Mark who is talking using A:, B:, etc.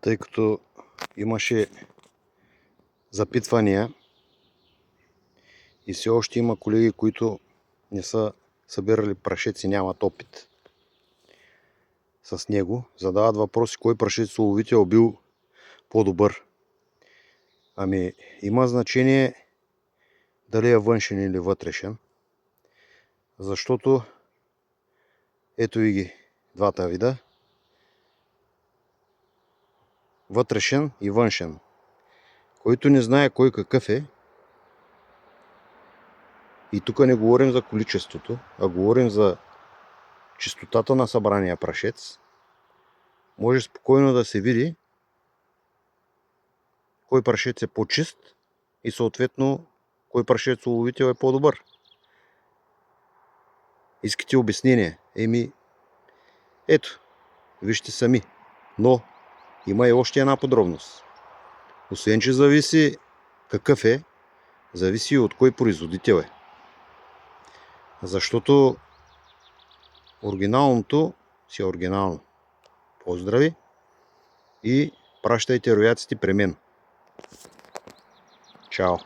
A: Тъй като имаше запитвания и все още има колеги, които не са събирали прашец и нямат опит с него, задават въпроси кой прашец-уловител бил по-добър. Ами има значение дали е външен или вътрешен, защото ето и ги двата вида, вътрешен и външен. Който не знае кой какъв е, и тук не говорим за количеството, а говорим за чистотата на събрания прашец, може спокойно да се види кой прашец е по-чист и съответно кой прашец-уловител е по-добър. Искате обяснение? Ето, вижте сами. Но има и още една подробност. Освен че зависи какъв е, зависи и от кой производител е. Защото оригиналното си е оригинално. Поздрави и пращайте рояците при мен. Чао!